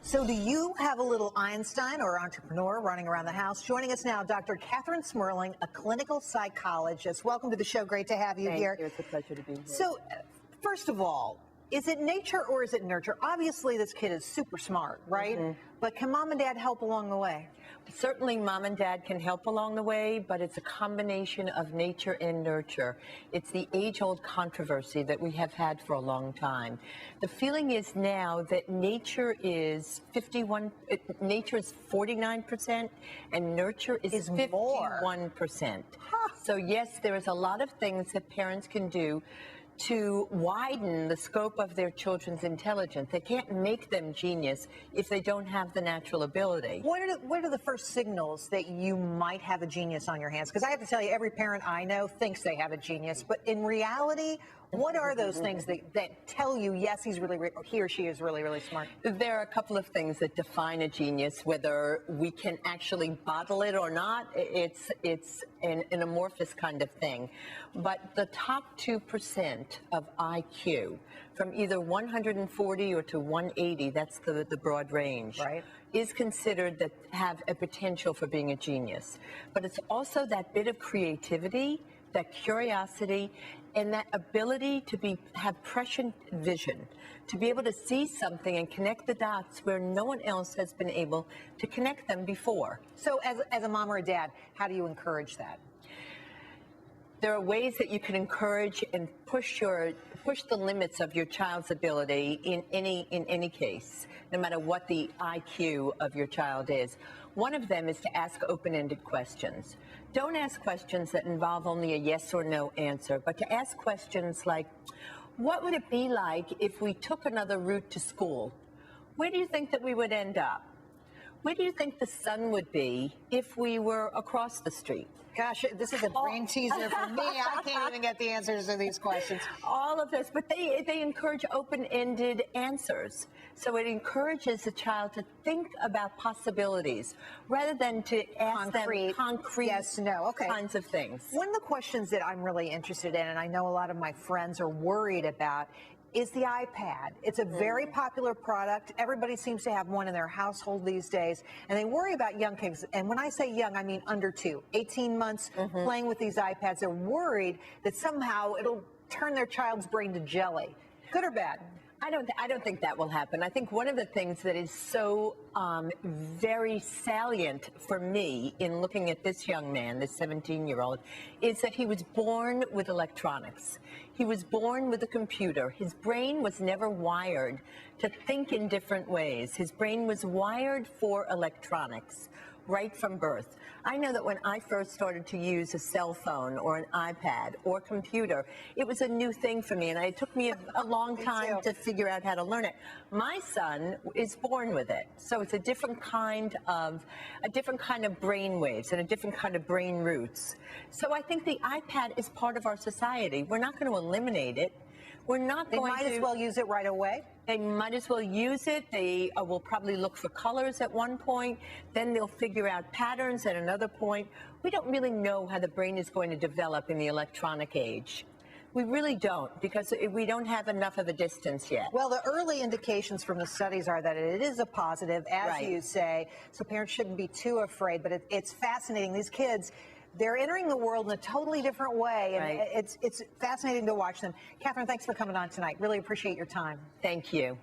So do you have a little Einstein or entrepreneur running around the house? Joining us now, Dr. Kathryn Smerling, a clinical psychologist. Welcome to the show. Great to have you here. Thank you. It's a pleasure to be here. So, first of all, is it nature or is it nurture? Obviously, this kid is super smart, right? Mm-hmm. But can mom and dad help along the way? Certainly, mom and dad can help along the way, but it's a combination of nature and nurture. It's the age-old controversy that we have had for a long time. The feeling is now that nature is 49%, and nurture is 51%. Huh. So yes, there is a lot of things that parents can do to widen the scope of their children's intelligence. They can't make them genius if they don't have the natural ability. What are the first signals that you might have a genius on your hands? Because I have to tell you, every parent I know thinks they have a genius, but in reality, what are those things that tell you, yes, he or she is really, really smart? There are a couple of things that define a genius, whether we can actually bottle it or not. It's an amorphous kind of thing. But the top 2% of IQ, from either 140 or to 180, that's the broad range, right, is considered that have a potential for being a genius. But it's also that bit of creativity, that curiosity, and that ability to have prescient vision, to be able to see something and connect the dots where no one else has been able to connect them before. So as a mom or a dad, how do you encourage that? There are ways that you can encourage and push the limits of your child's ability in any case, no matter what the IQ of your child is. One of them is to ask open-ended questions. Don't ask questions that involve only a yes or no answer, but to ask questions like, what would it be like if we took another route to school? Where do you think that we would end up? Where do you think the sun would be if we were across the street? Gosh, this is a brain teaser for me. I can't even get the answers to these questions. All of this, but they encourage open-ended answers. So it encourages the child to think about possibilities rather than to ask them concrete yes, no, okay, kinds of things. One of the questions that I'm really interested in, and I know a lot of my friends are worried about, is the iPad. It's a very popular product. Everybody seems to have one in their household these days, and they worry about young kids. And when I say young, I mean under 2, 18 months, playing with these iPads. They're worried that somehow it'll turn their child's brain to jelly. Good or bad? I don't think that will happen. I think one of the things that is so very salient for me in looking at this young man, this 17-year-old, is that he was born with electronics. He was born with a computer. His brain was never wired to think in different ways. His brain was wired for electronics right from birth. I know that when I first started to use a cell phone or an iPad or computer, it was a new thing for me, and it took me a long time to figure out how to learn it. My son is born with it, so it's a different kind of brain waves and a different kind of brain roots. So I think the iPad is part of our society. We're not going to eliminate it. We're not going to. They might as well use it right away. They might as well use it. They will probably look for colors at one point. Then they'll figure out patterns at another point. We don't really know how the brain is going to develop in the electronic age. We really don't, because we don't have enough of a distance yet. Well, the early indications from the studies are that it is a positive, as you say, so parents shouldn't be too afraid. But it's fascinating. These kids, they're entering the world in a totally different way, and it's fascinating to watch them. Kathryn, thanks for coming on tonight. Really appreciate your time. Thank you.